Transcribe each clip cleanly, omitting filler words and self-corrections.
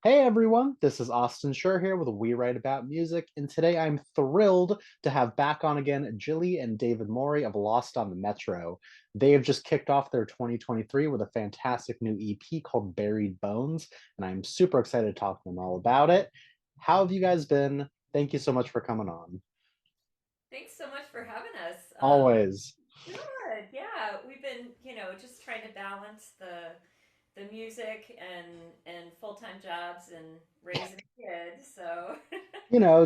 Hey everyone, this is Austin Schur here with We Write About Music, and today I'm thrilled to have back on again Jilly and David Morey of Lost on the Metro. They have just kicked off their 2023 with a fantastic new EP called Buried Bones, and I'm super excited to talk to them all about it. How have you guys been? Thank you so much for coming on. Thanks so much for having us. Always. Good. Yeah, we've been, just trying to balance the music and full-time jobs and raising a kid. So,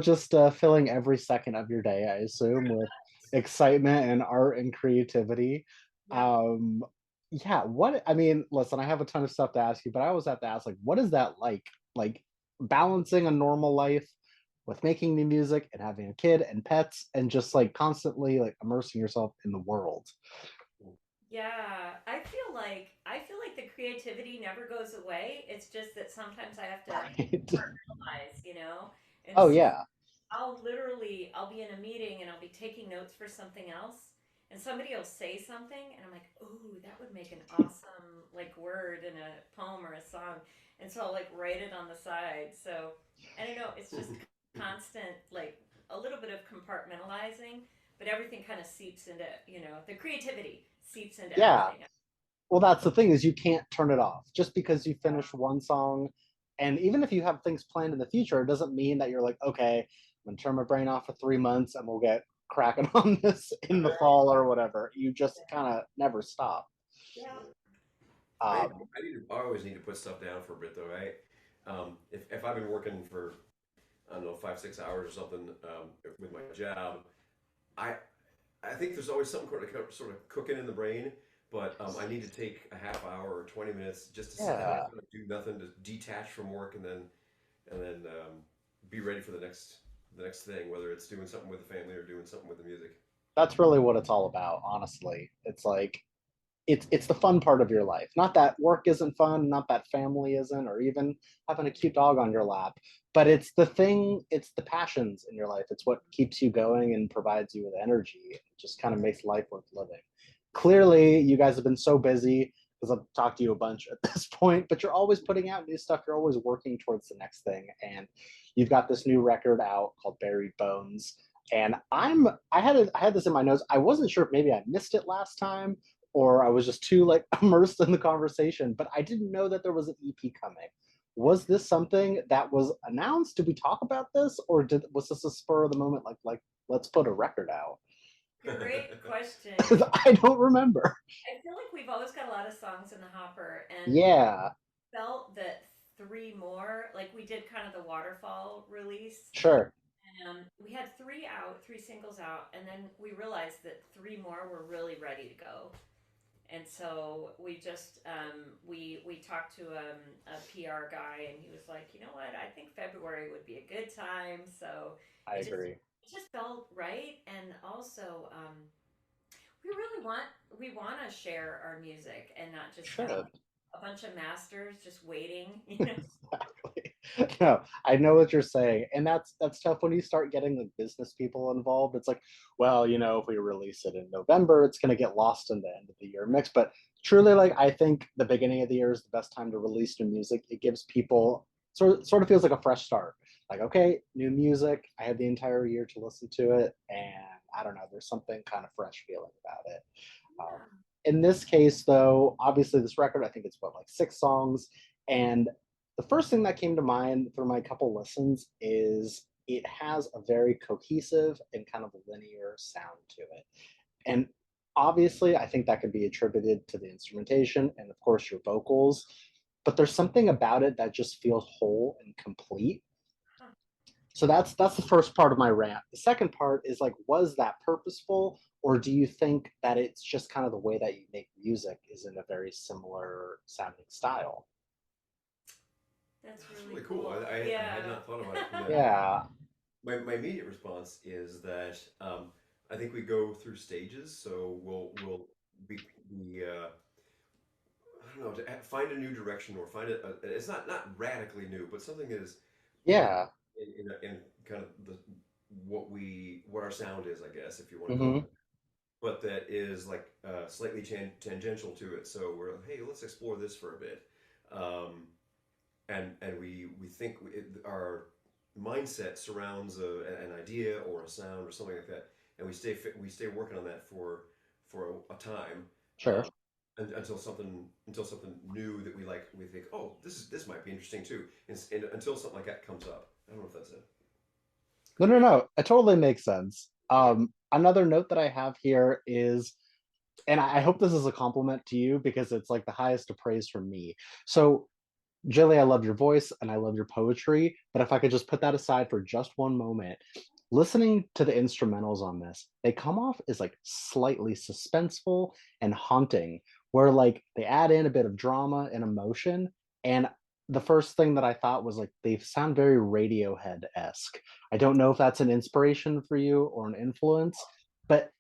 Just filling every second of your day, I assume, with excitement and art and creativity. yep. Um, yeah, listen, I have a ton of stuff to ask you, but I always have to ask, like, what is that like? Like balancing a normal life with making new music and having a kid and pets and just like constantly like immersing yourself in the world. Yeah, I feel like the creativity never goes away. It's just that sometimes I have to Right. compartmentalize, And Oh so yeah. I'll be in a meeting and I'll be taking notes for something else, and somebody will say something, and I'm like, "Ooh, that would make an awesome like word in a poem or a song," and so I'll like write it on the side. So I don't know, it's just constant like a little bit of compartmentalizing, but everything kind of seeps into the creativity seeps into Yeah. everything. Well, that's the thing is you can't turn it off just because you Yeah, finish one song. And even if you have things planned in the future, it doesn't mean that you're like, okay, I'm gonna turn my brain off for 3 months and we'll get cracking on this in the right. fall or whatever. You just kind of never stop. Yeah. I Um, I always need to put stuff down for a bit though. If I've been working for I don't know 5 6 hours or something with my job, I I think there's always something sort of cooking in the brain. But I need to take a half hour or 20 minutes just to sit down and yeah, kind of do nothing to detach from work and then be ready for the next thing, whether it's doing something with the family or doing something with the music. that's really what it's all about, honestly. It's like it's the fun part of your life. Not that work isn't fun, not that family isn't, or even having a cute dog on your lap, but it's the passions in your life. It's what keeps you going and provides you with energy. It just kind of makes life worth living. Clearly, you guys have been so busy because I've talked to you a bunch at this point, but you're always putting out new stuff. You're always working towards the next thing. And you've got this new record out called Buried Bones. And I had this in my notes. I wasn't sure if maybe I missed it last time or I was just too like immersed in the conversation, but I didn't know that there was an EP coming. Was this something that was announced? Did we talk about this, or was this a spur of the moment? Like let's put a record out? Great question. Because I don't remember. I feel like we've always got a lot of songs in the hopper, and we Yeah, felt that three more, like we did kind of the waterfall release. sure. We had three out, three singles out, and then we realized that three more were really ready to go. And so we just we talked to a PR guy, and he was like, you know what, I think February would be a good time. So I it just agree. it just felt right, and also we really want to share our music and not just have Should. like a bunch of masters just waiting. Exactly. No, I know what you're saying, and that's tough when you start getting like business people involved. It's like, well, if we release it in November, it's going to get lost in the end of the year mix. But truly, like I think the beginning of the year is the best time to release new music. It gives people sort of feels like a fresh start. Like, okay, new music. I had the entire year to listen to it, and I don't know. There's something kind of fresh feeling about it. Um, Yeah. in this case, though, obviously this record, I think it's what like 6 songs, and the first thing that came to mind through my couple listens is it has a very cohesive and kind of linear sound to it. And obviously, I think that could be attributed to the instrumentation and, of course, your vocals. But there's something about it that just feels whole and complete. Huh. So that's the first part of my rant. The second part is like, was that purposeful, or do you think that it's just kind of the way that you make music is in a very similar sounding style? That's That's really really cool. cool. I had Yeah. not thought about it from that. Yeah, My immediate response is that I think we go through stages. So we'll be I don't know, to find a new direction or find it's not radically new, but something that is yeah. in kind of what our sound is, I guess, if you want to call Hmm. it, but that is like slightly tangential to it. So we're like, hey, let's explore this for a bit. Um, and we think our mindset surrounds an idea or a sound or something like that, and we stay working on that for a time, Sure. um, until something new that we like, we think, oh, this might be interesting too, and until something like that comes up. I don't know if that's it. No, no, no. It totally makes sense. Okay. Another note that I have here is, and I hope this is a compliment to you because it's like the highest of praise from me. So, Jilly, I love your voice and I love your poetry, but if I could just put that aside for just one moment, listening to the instrumentals on this, they come off as like slightly suspenseful and haunting, where like they add in a bit of drama and emotion. And the first thing that I thought was like they sound very Radiohead-esque. I don't know if that's an inspiration for you or an influence, but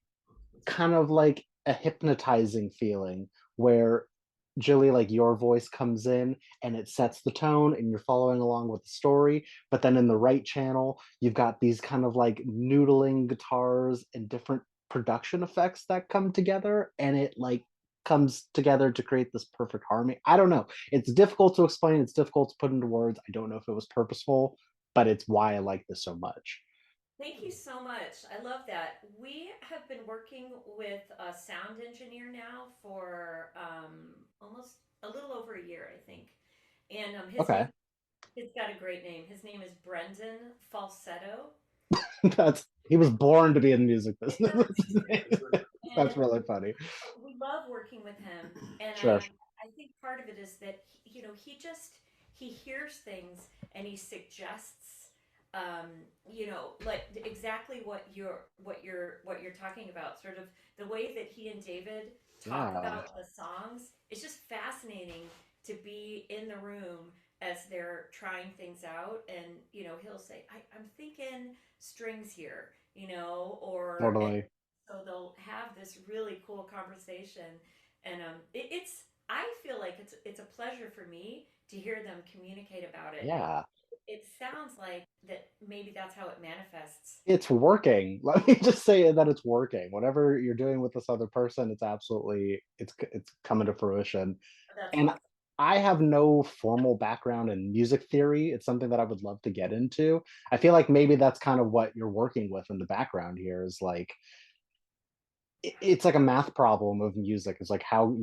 kind of like a hypnotizing feeling where Jilly, like your voice comes in and it sets the tone and you're following along with the story. But then in the right channel, you've got these kind of like noodling guitars and different production effects that come together and it like comes together to create this perfect harmony. I don't know. It's difficult to explain, it's difficult to put into words. I don't know if it was purposeful, but it's why I like this so much. Thank you so much. I love that. We have been working with a sound engineer now for almost a little over a year, I think. And his Okay. name, it's got a great name. His name is Brendan Falsetto. That's he was born to be in the music business. That's right. That's And really funny. we love working with him, and Sure. I think part of it is that he hears things and he suggests like exactly what you're talking about, sort of the way that he and David talk Yeah, about the songs. It's just fascinating to be in the room as they're trying things out, and he'll say, I'm thinking strings here, or totally. so they'll have this really cool conversation, and it's I feel like it's a pleasure for me to hear them communicate about it. Yeah, It sounds like that maybe that's how it manifests. it's working. Let me just say that it's working. Whatever you're doing with this other person, it's absolutely it's coming to fruition. That's And awesome. I have no formal background in music theory. It's something that I would love to get into. I feel like maybe that's kind of what you're working with in the background here is like it's like a math problem of music. It's like how,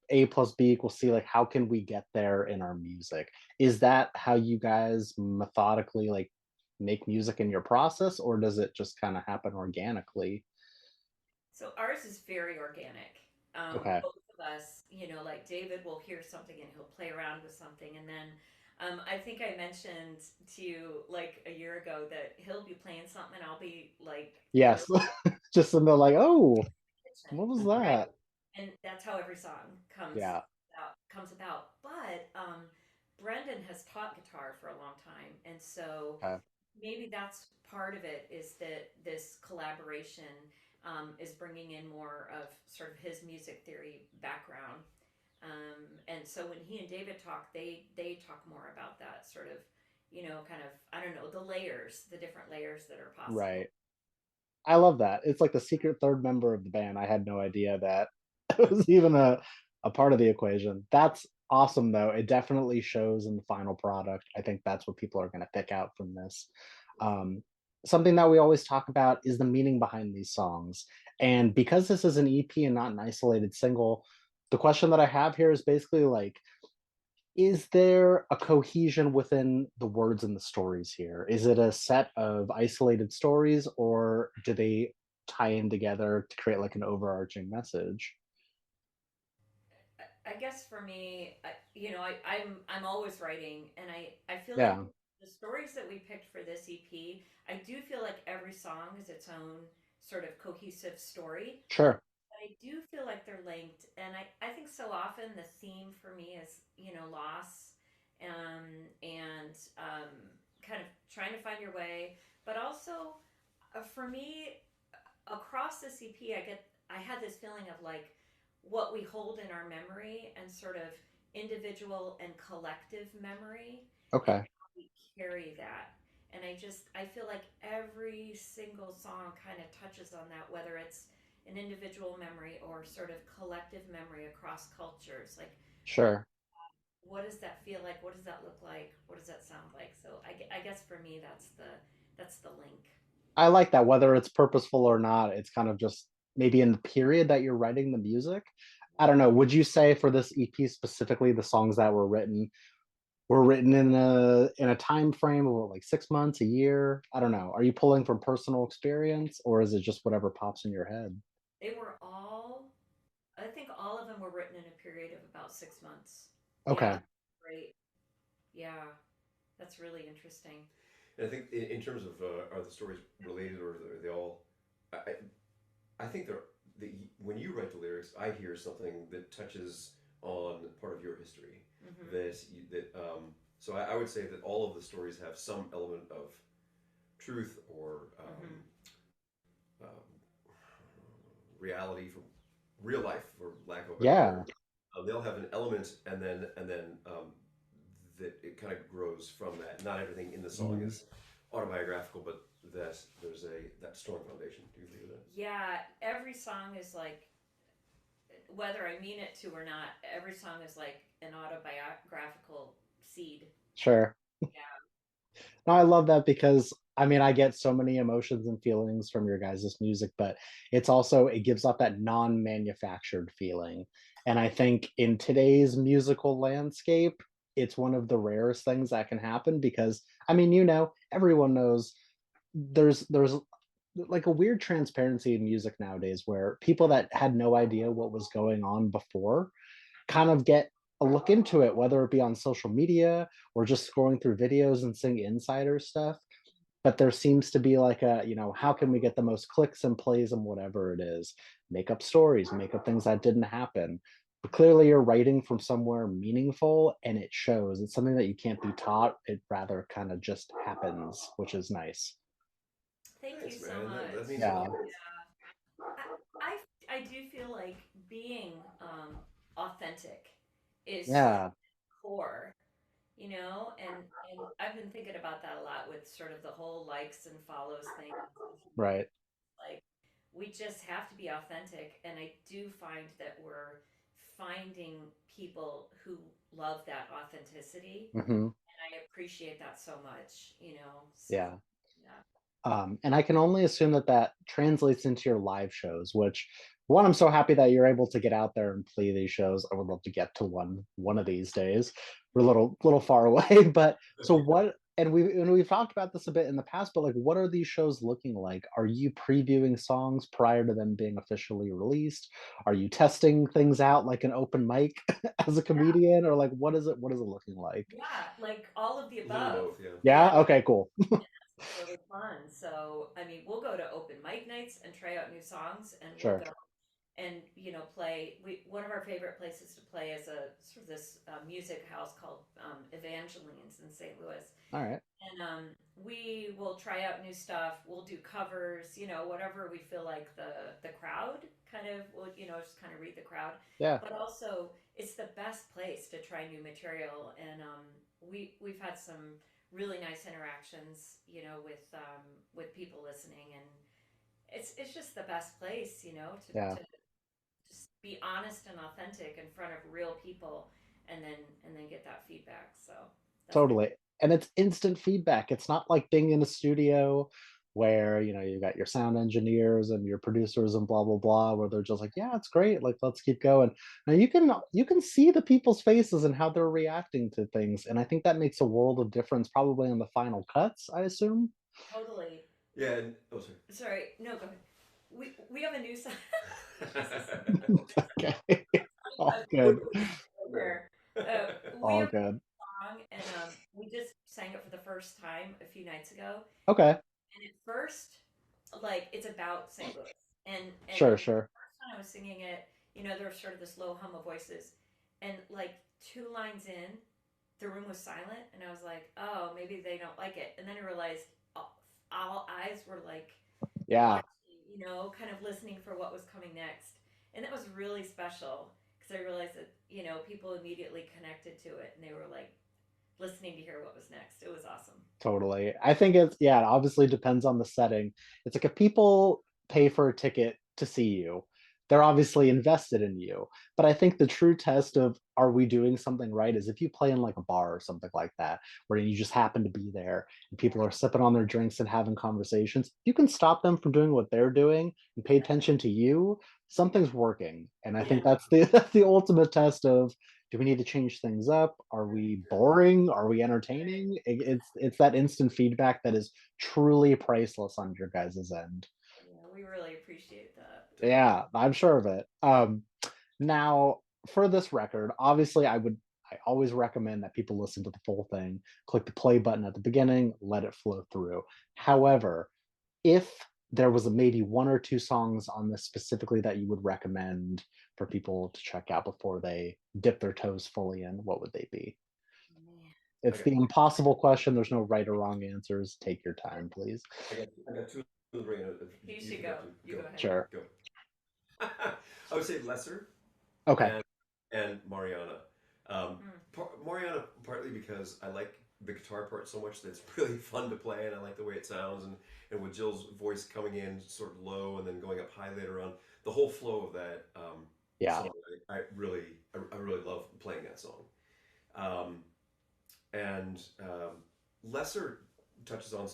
A plus B equals C, like how can we get there in our music? Is that how you guys methodically like make music in your process, or does it just kind of happen organically? So ours is very organic. Okay. Both of us, like David will hear something and he'll play around with something, and then I think I mentioned to you like a year ago that he'll be playing something and I'll be like Yes. literally Just in the like, oh, in the what kitchen, was right? that? And that's how every song comes Yeah. about. But Brendan has taught guitar for a long time, and so Okay. maybe that's part of it, is that this collaboration is bringing in more of sort of his music theory background. And so when he and David talk, they talk more about that sort of, kind of, I don't know, the different layers that are possible. Right. I love that. It's like the secret third member of the band. I had no idea that it was even a part of the equation. That's awesome, though. It definitely shows in the final product. I think that's what people are going to pick out from this. Um, Something that we always talk about is the meaning behind these songs. And because this is an EP and not an isolated single, the question that I have here is basically like, is there a cohesion within the words and the stories here? Is it a set of isolated stories, or do they tie in together to create like an overarching message? I guess for me, I'm always writing, and I feel like Yeah, the stories that we picked for this EP, I do feel like every song is its own sort of cohesive story. sure. But I do feel like they're linked, and I think so often the theme for me is loss, and kind of trying to find your way, but also for me across the CP, I had this feeling of like what we hold in our memory and sort of individual and collective memory, and Okay, how we carry that. And I feel like every single song kind of touches on that, whether it's an individual memory or sort of collective memory across cultures. Like sure. what does that feel like? What does that look like? What does that sound like? So I guess for me, that's the link. I like that, whether it's purposeful or not, it's kind of just maybe in the period that you're writing the music. I don't know. Would you say for this EP specifically, the songs that were written in a time frame of like 6 months, a year? I don't know. Are you pulling from personal experience or is it just whatever pops in your head? They were all, I think all of them were written in a period of about 6 months. Yeah, Okay. great. Yeah, that's really interesting. And I think in terms of are the stories related or are they all? I, I think when you write the lyrics, I hear something that touches on part of your history. Hmm. So I would say that all of the stories have some element of truth or Hmm. reality from real life, for lack of a better Yeah. word. They'll have an element, and then that it kind of grows from that. Not everything in the song Mhm. is autobiographical, but that there's a that strong foundation. Do you agree with that? Yeah, every song is like, whether I mean it to or not, every song is like an autobiographical seed. Sure. Yeah. No, I love that because I mean, I get so many emotions and feelings from your guys' music, but it's also it gives off that non-manufactured feeling. And I think in today's musical landscape, it's one of the rarest things that can happen because I mean, everyone knows there's like a weird transparency in music nowadays where people that had no idea what was going on before kind of get a look into it, whether it be on social media or just scrolling through videos and seeing insider stuff. But there seems to be like how can we get the most clicks and plays and whatever it is? Make up stories, make up things that didn't happen. But clearly, you're writing from somewhere meaningful and it shows. It's something that you can't be taught. It rather kind of just happens, which is nice. Thank you Thanks, so man. That much. means a Yeah. lot. I, I do feel like being authentic is Yeah. core, and I've been thinking about that a lot with sort of the whole likes and follows thing on social media. Right. Like, we just have to be authentic, and I do find that we're finding people who love that authenticity, Hmm. and I appreciate that so much. So Yeah. yeah. And I can only assume that that translates into your live shows, which one, I'm so happy that you're able to get out there and play these shows. I would love to get to one of these days. We're a little far away, but so what? And we've talked about this a bit in the past, but like, what are these shows looking like? Are you previewing songs prior to them being officially released? Are you testing things out like an open mic as a comedian, or like what is it looking like? Yeah, like all of the A little of above. both, yeah. Yeah, Yeah. Okay. Cool. it's really fun. So, I mean, we'll go to open mic nights and try out new songs, and we'll Sure. go and play. One of our favorite places to play is a sort of this music house called Evangeline's in St. Louis, All right. and we will try out new stuff. We'll do covers, whatever we feel like the crowd kind of will, just kind of read the crowd. Yeah. But also, it's the best place to try new material, and we've had some really nice interactions, with people listening, and it's just the best place, Yeah. to just be honest and authentic in front of real people, and then get that feedback. So that's my Totally. And it's instant feedback. It's not like being in a studio where, you got your sound engineers and your producers and blah blah blah where they're just like, "Yeah, it's great. Like let's keep going." Now you can see the people's faces and how they're reacting to things, and I think that makes a world of difference probably in the final cuts, I assume. totally. Yeah, and oh sorry. Sorry, no, go ahead. We have a new song. Jesus, Okay. All I'm good. here. We All have good. a song, and we just sang it for the first time a few nights ago. Okay. And at first, like, it's about St. Louis, and Sure, the sure. first time I was singing it, there was sort of this low hum of voices, and like two lines in, the room was silent, and I was like, oh, maybe they don't like it, and then I realized all eyes were like Yeah, watching, kind of listening for what was coming next, and that was really special because I realized that people immediately connected to it, and they were like listening to hear what was next. It was awesome. totally. I think it's yeah, it obviously depends on the setting. It's like if people pay for a ticket to see you, they're obviously invested in you. But I think the true test of are we doing something right is if you play in like a bar or something like that, where you just happen to be there and Yeah. people are sipping on their drinks and having conversations, you can stop them from doing what they're doing and pay attention to you. Something's working. And I Yeah. think that's the that's the ultimate test of do we need to change things up? Are we boring? Are we entertaining? It's that instant feedback that is truly priceless on your guys' end. Yeah, we really appreciate that. Definitely. Yeah, I'm sure of it. Now for this record, obviously, I always recommend that people listen to the full thing. Click the play button at the beginning, let it flow through. However, if there was maybe one or two songs on this specifically that you would recommend for people to check out before they dip their toes fully in, what would they be? Man. I It's got the impossible question. There's no right or wrong answers. Take your time, please. I got two in the brain. You You should forgot go. to You go. go ahead. Sure. Go. I would say Lesser Okay. and Mariana. Mm. Mariana partly because I like the guitar part so much that it's really fun to play, and I like the way it sounds, and with Jill's voice coming in sort of low and then going up high later on, the whole flow of that Yeah. song, I really love playing that song. Um, and Lesser touches on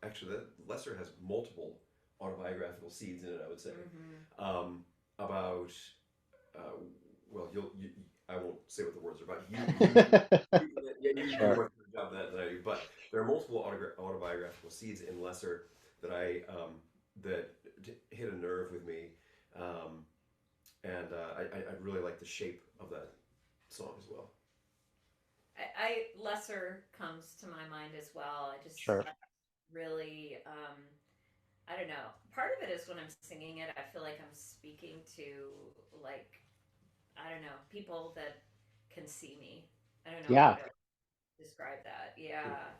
actually that Lesser has multiple autobiographical seeds in it. I would say Mm-hmm. about uh, well, I won't say what the words are about. You do a Sure. much better job of that than I do. But there are multiple autobiographical seeds in Lesser that that hit a nerve with me, um, and I really like the shape of that song as well. Lesser comes to my mind as well. I just Sure. really, I don't know. Part of it is when I'm singing it, I feel like I'm speaking to, like, I don't know, people that can see me. I don't know how Yeah. to describe that. Yeah.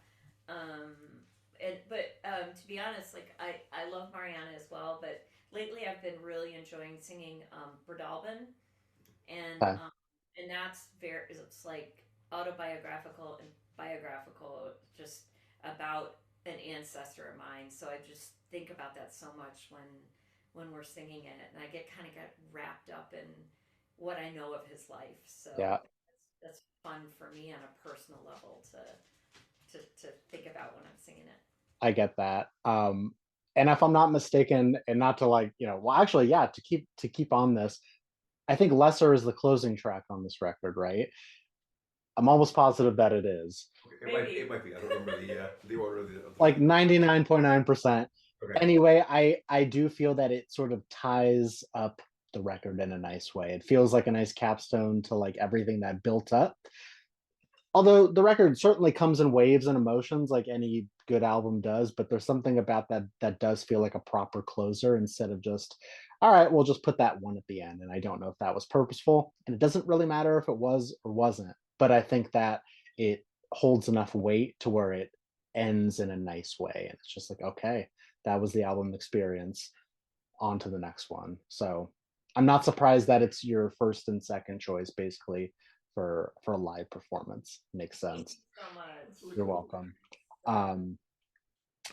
Um, to be honest, like I love Mariana as well, but lately I've been really enjoying singing Berdalben, and Okay. that's very it's like autobiographical and biographical, just about an ancestor of mine. So I just think about that so much when we're singing it, and I get wrapped up in what I know of his life. Yeah. So that's fun for me on a personal level to think about when I'm singing it. I get that. And if I'm not mistaken, and not to like, well, actually, yeah, to keep on this, I think Lesser is the closing track on this record, right? I'm almost positive that it is. Okay, it Maybe. might be. I don't remember the order of the Like track. 99.9%. Okay. Anyway, I do feel that it sort of ties up the record in a nice way. It feels like a nice capstone to like everything that built up. Although the record certainly comes in waves and emotions like any good album does, but there's something about that does feel like a proper closer instead of just all right, we'll just put that one at the end. And I don't know if that was purposeful, and it doesn't really matter if it was or wasn't, but I think that it holds enough weight to where it ends in a nice way, and it's just like okay, that was the album experience, on to the next one. So I'm not surprised that it's your first and second choice basically for a live performance. Makes Thank sense. you so much. That's really You're cool. welcome. So Um,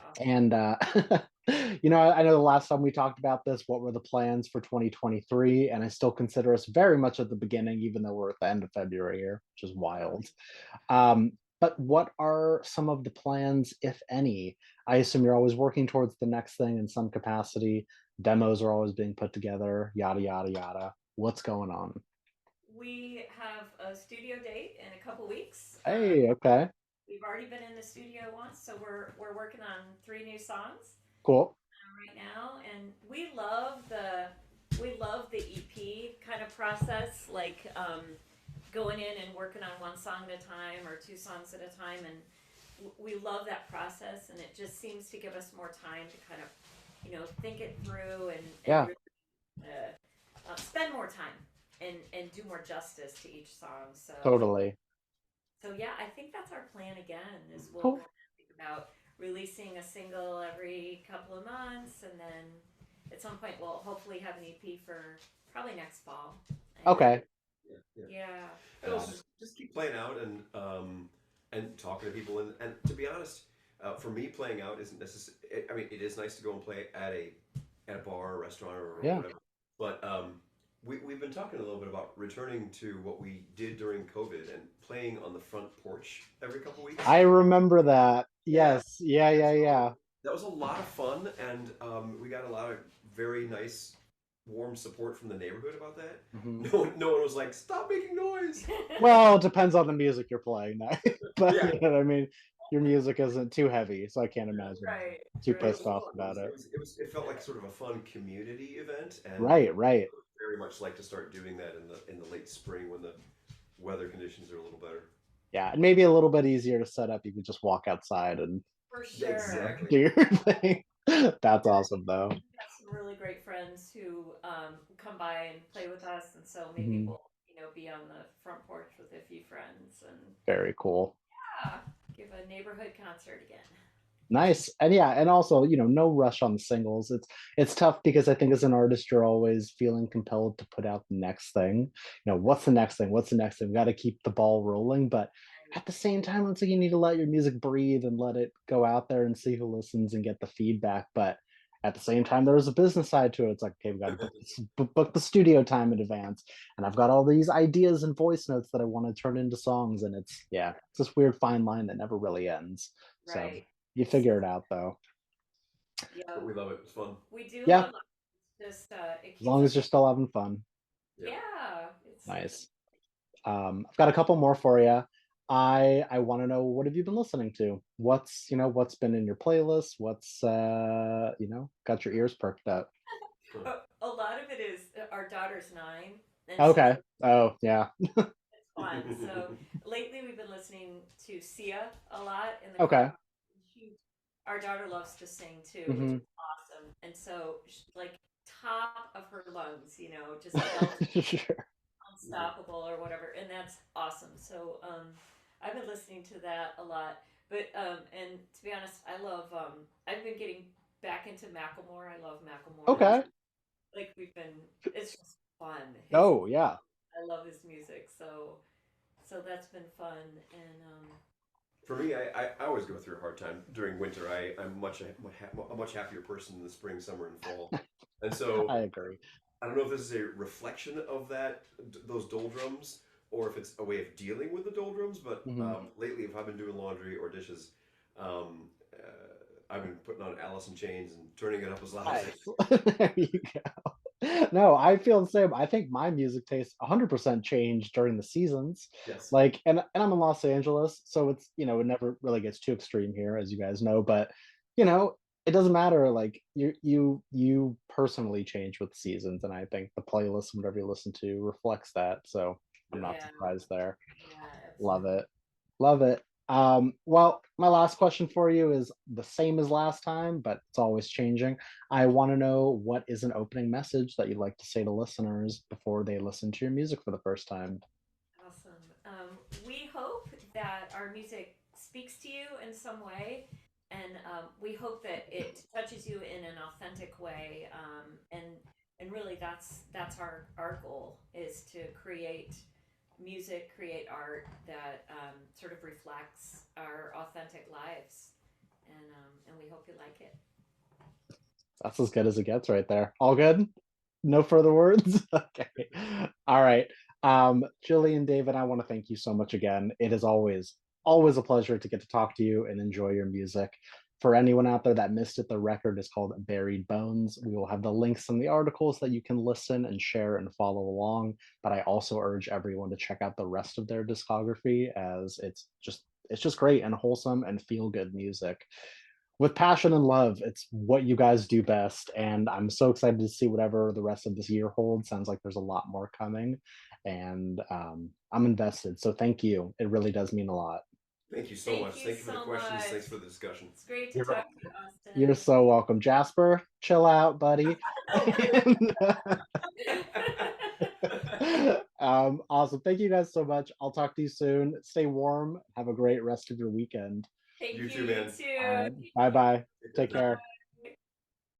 awesome. and I know the last time we talked about this, what were the plans for 2023? And I still consider us very much at the beginning, even though we're at the end of February here, which is Yeah. wild. But what are some of the plans, if any? I assume you're always working towards the next thing in some capacity. Demos are always being put together, yada, yada, yada. What's going on? We have a studio date in a couple weeks. Hey, okay, We've already been in the studio once, so we're working on three new songs cool. right now, and we love the EP kind of process, like going in and working on one song at a time or two songs at a time, and we love that process, and it just seems to give us more time to kind of think it through and Yeah, really spend more time and do more justice to each song. totally. So yeah, I think that's our plan again. Is we'll Cool. kind of think about releasing a single every couple of months, and then at some point we'll hopefully have an EP for probably next fall. And Okay, Yeah, yeah. yeah, And got also it. just keep playing out and talking to people and to be honest, for me playing out isn't necessary. I mean, it is nice to go and play at a bar or restaurant or Yeah, whatever. But we've been talking a little bit about returning to what we did during COVID and playing on the front porch every couple weeks. I remember that. Yeah. Yes. Yeah, And yeah, so yeah. that was a lot of fun, and we got a lot of very nice, warm support from the neighborhood about that. Mhm. No one was like, "Stop making noise." Well, it depends on the music you're playing that. But Yeah, you know what I mean? Your music isn't too heavy, so I can't imagine Right, too but it pissed was right. off fun. about it. It felt like sort of a fun community event, and Right, right. I would very much like to start doing that in the late spring when the weather conditions are a little better. Yeah, and maybe a little bit easier to set up. You could just walk outside and For Yeah, sure. exactly. do your thing. That's Yeah. awesome, though. We have some really great friends who come by and play with us, and so maybe Mhm. we'll, be on the front porch with a few friends and Very cool. yeah, give a neighborhood concert again. Nice. And yeah, and also, no rush on the singles. It's tough because I think as an artist, you're always feeling compelled to put out the next thing. What's the next thing? What's the next thing? We got to keep the ball rolling. But at the same time, it's like you need to let your music breathe and let it go out there and see who listens and get the feedback. But at the same time, there's a business side to it. It's like, okay, we got to book the studio time in advance. And I've got all these ideas and voice notes that I want to turn into songs. And yeah, it's this weird fine line that never really ends. So Right. you It's figure it out though. But yeah, we love it. It's fun. we do Yeah, love it. It's just it as keeps long us. as you're still having fun. Yeah. Yeah, it's Nice. I've got a couple more for you. I want to know, what have you been listening to? What's been in your playlist? What's got your ears perked up? a lot of it is our daughter's 9, and so Okay. Oh yeah. it's fun. So lately we've been listening to Sia a lot in the car. Okay. She, our daughter loves to sing too, which Hmm. is awesome. And so, like top of her lungs, just belting Sure. unstoppable or whatever, and that's awesome. So, I've been listening to that a lot. But and to be honest, I love. I've been getting back into Macklemore. I love Macklemore. Okay. Like we've been. It's just fun. His. Oh yeah. I love his music. So that's been fun. And For me, I always go through a hard time during winter. I'm a much happier person in the spring, summer, and fall. And so I agree. I don't know if this is a reflection of those doldrums, or if it's a way of dealing with the doldrums. But Hmm. lately, if I've been doing laundry or dishes, I've been putting on Alice in Chains and turning it up as loud as I Nice. There you go. No, I feel the same. I think my music taste 100% changed during the seasons. Yes. Like, and I'm in Los Angeles, so it's, it never really gets too extreme here, as you guys know, but you know, it doesn't matter. Like you personally change with the seasons, and I think the playlist and whatever you listen to reflects that. So I'm Yeah. not yeah, surprised there. yeah, Love absolutely. it. Love it. Well, my last question for you is the same as last time, but it's always changing. I want to know, what is an opening message that you'd like to say to listeners before they listen to your music for the first time? Awesome. We hope that our music speaks to you in some way, and we hope that it touches you in an authentic way. And really, that's our goal is to create music, create art that sort of reflects our authentic lives, and we hope you like it. That's as good as it gets right there. All good? No further words? Okay. All right. Jilly and David, I want to thank you so much again. It is always a pleasure to get to talk to you and enjoy your music. For anyone out there that missed it, the record is called Buried Bones. We will have the links in the articles that you can listen and share and follow along. But I also urge everyone to check out the rest of their discography, as it's just great and wholesome and feel good music with passion and love. It's what you guys do best. And I'm so excited to see whatever the rest of this year holds. Sounds like there's a lot more coming. And I'm invested. So thank you. It really does mean a lot. Thank you so Thank much. you Thank you for the so questions. much. Thanks for the discussion. It's great to You're, talk to you, you're Austin. so welcome. Jasper, chill out, buddy. And, awesome. Thank you guys so much. I'll talk to you soon. Stay warm. Have a great rest of your weekend. Thank You you. too, You man. too. Bye bye. Take care. Take Bye. care.